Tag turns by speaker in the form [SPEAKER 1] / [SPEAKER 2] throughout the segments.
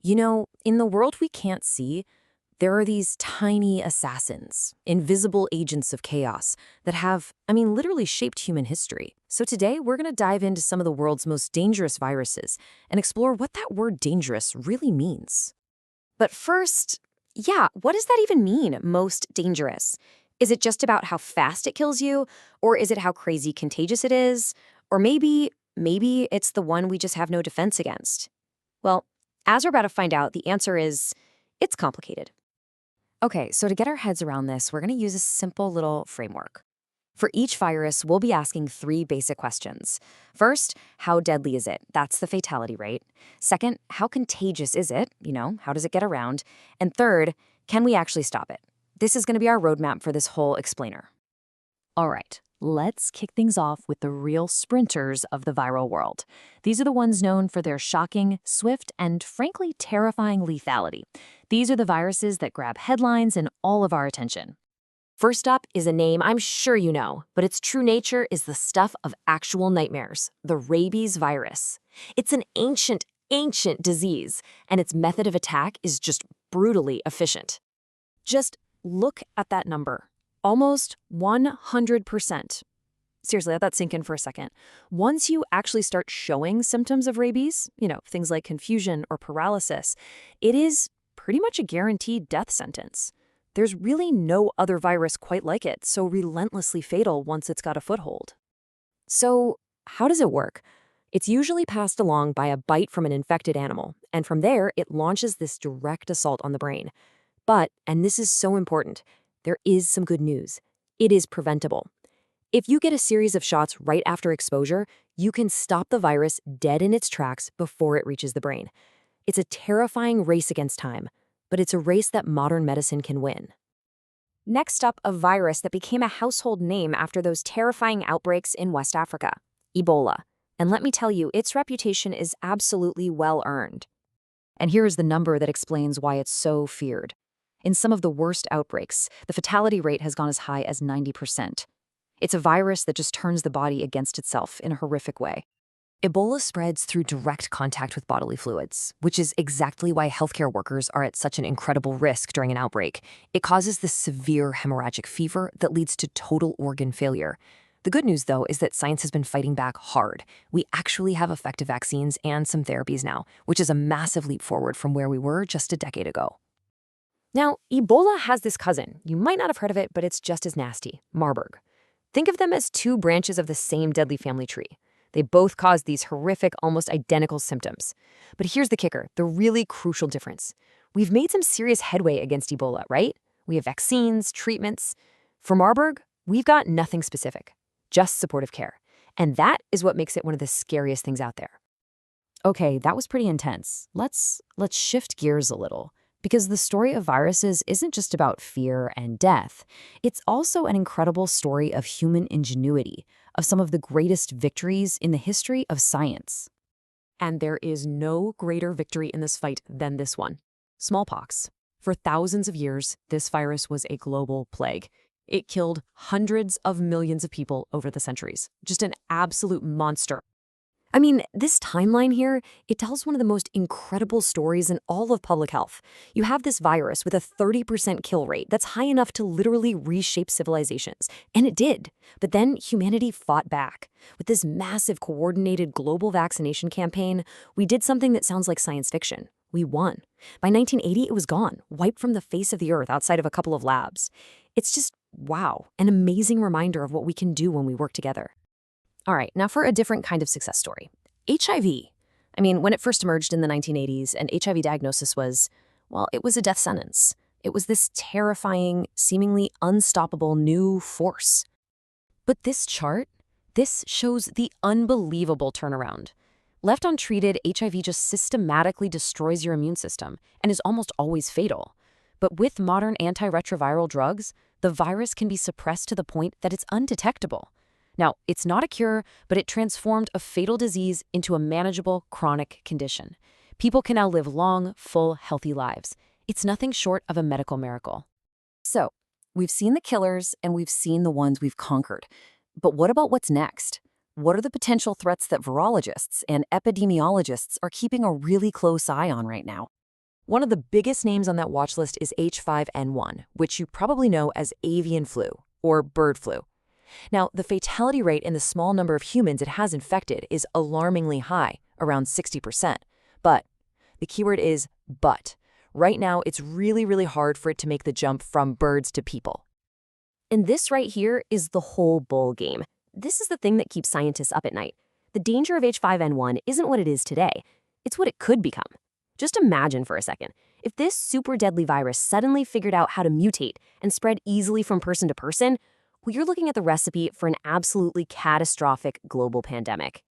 [SPEAKER 1] In the world we can't see, there are these tiny assassins, invisible agents of chaos that have, literally shaped human history. So today, we're going to dive into some of the world's most dangerous viruses and explore what that word dangerous really means. But first, yeah, what does that even mean, most dangerous? Is it just about how fast it kills you? Or is it how crazy contagious it is? Or maybe it's the one we just have no defense against? Well, as we're about to find out, the answer is it's complicated. Okay, so to get our heads around this, we're going to use a simple little framework. For each virus, we'll be asking three basic questions. First, how deadly is it? That's the fatality rate. Second, how contagious is it? How does it get around? And third, can we actually stop it? This is going to be our roadmap for this whole explainer. All right, let's kick things off with the real sprinters of the viral world. These are the ones known for their shocking, swift, and frankly terrifying lethality. These are the viruses that grab headlines and all of our attention. First up is a name I'm sure you know, but its true nature is the stuff of actual nightmares, the rabies virus. It's an ancient disease, and its method of attack is just brutally efficient. Just look at that number. Almost 100%. Seriously, let that sink in for a second. Once you actually start showing symptoms of rabies, things like confusion or paralysis, it is pretty much a guaranteed death sentence. There's really no other virus quite like it, so relentlessly fatal once it's got a foothold. So, how does it work? It's usually passed along by a bite from an infected animal, and from there, it launches this direct assault on the brain. But, and this is so important, there is some good news. It is preventable. If you get a series of shots right after exposure, you can stop the virus dead in its tracks before it reaches the brain. It's a terrifying race against time, but it's a race that modern medicine can win. Next up, a virus that became a household name after those terrifying outbreaks in West Africa, Ebola. And let me tell you, its reputation is absolutely well-earned. And here is the number that explains why it's so feared. In some of the worst outbreaks, the fatality rate has gone as high as 90%. It's a virus that just turns the body against itself in a horrific way. Ebola spreads through direct contact with bodily fluids, which is exactly why healthcare workers are at such an incredible risk during an outbreak. It causes this severe hemorrhagic fever that leads to total organ failure. The good news, though, is that science has been fighting back hard. We actually have effective vaccines and some therapies now, which is a massive leap forward from where we were just a decade ago. Now, Ebola has this cousin. You might not have heard of it, but it's just as nasty, Marburg. Think of them as two branches of the same deadly family tree. They both cause these horrific, almost identical symptoms. But here's the kicker, the really crucial difference. We've made some serious headway against Ebola, right? We have vaccines, treatments. For Marburg, we've got nothing specific, just supportive care. And that is what makes it one of the scariest things out there. Okay, that was pretty intense. Let's shift gears a little. Because the story of viruses isn't just about fear and death. It's also an incredible story of human ingenuity, of some of the greatest victories in the history of science. And there is no greater victory in this fight than this one. Smallpox. For thousands of years, this virus was a global plague. It killed hundreds of millions of people over the centuries. Just an absolute monster. This timeline here, it tells one of the most incredible stories in all of public health. You have this virus with a 30% kill rate that's high enough to literally reshape civilizations. And it did. But then humanity fought back. With this massive coordinated global vaccination campaign, we did something that sounds like science fiction. We won. By 1980, it was gone, wiped from the face of the earth outside of a couple of labs. It's just, wow, an amazing reminder of what we can do when we work together. All right, now for a different kind of success story. HIV. When it first emerged in the 1980s, an HIV diagnosis was, it was a death sentence. It was this terrifying, seemingly unstoppable new force. But this chart, this shows the unbelievable turnaround. Left untreated, HIV just systematically destroys your immune system and is almost always fatal. But with modern antiretroviral drugs, the virus can be suppressed to the point that it's undetectable. Now, it's not a cure, but it transformed a fatal disease into a manageable chronic condition. People can now live long, full, healthy lives. It's nothing short of a medical miracle. So, we've seen the killers and we've seen the ones we've conquered. But what about what's next? What are the potential threats that virologists and epidemiologists are keeping a really close eye on right now? One of the biggest names on that watch list is H5N1, which you probably know as avian flu or bird flu. Now, the fatality rate in the small number of humans it has infected is alarmingly high, around 60%. But the keyword is but. Right now, it's really, really hard for it to make the jump from birds to people.
[SPEAKER 2] And this right here is the whole bowl game. This is the thing that keeps scientists up at night. The danger of H5N1 isn't what it is today. It's what it could become. Just imagine for a second, if this super deadly virus suddenly figured out how to mutate and spread easily from person to person, well, you're looking at the recipe for an absolutely catastrophic global pandemic.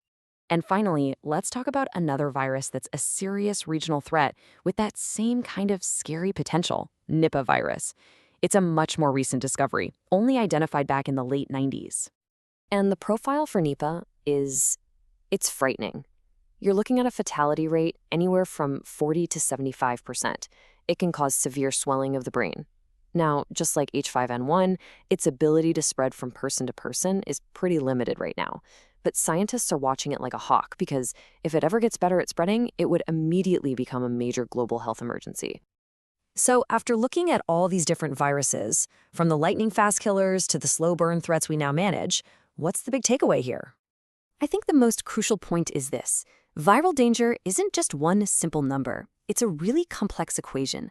[SPEAKER 1] And finally, let's talk about another virus that's a serious regional threat with that same kind of scary potential, Nipah virus. It's a much more recent discovery, only identified back in the late 90s.
[SPEAKER 2] And the profile for Nipah it's frightening. You're looking at a fatality rate anywhere from 40 to 75%. It can cause severe swelling of the brain. Now, just like H5N1, its ability to spread from person to person is pretty limited right now. But scientists are watching it like a hawk because if it ever gets better at spreading, it would immediately become a major global health emergency.
[SPEAKER 1] So after looking at all these different viruses, from the lightning-fast killers to the slow burn threats we now manage, what's the big takeaway here?
[SPEAKER 2] I think the most crucial point is this. Viral danger isn't just one simple number. It's a really complex equation.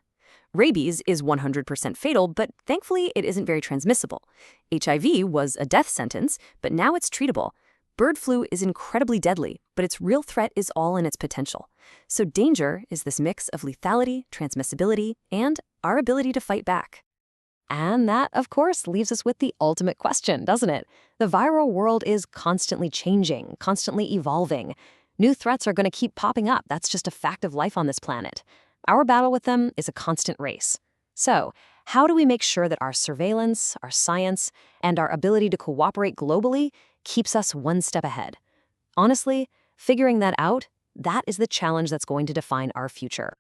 [SPEAKER 2] Rabies is 100% fatal, but thankfully it isn't very transmissible. HIV was a death sentence, but now it's treatable. Bird flu is incredibly deadly, but its real threat is all in its potential. So danger is this mix of lethality, transmissibility, and our ability to fight back.
[SPEAKER 1] And that, of course, leaves us with the ultimate question, doesn't it? The viral world is constantly changing, constantly evolving. New threats are going to keep popping up. That's just a fact of life on this planet. Our battle with them is a constant race. So, how do we make sure that our surveillance, our science, and our ability to cooperate globally keeps us one step ahead? Honestly, figuring that out, that is the challenge that's going to define our future.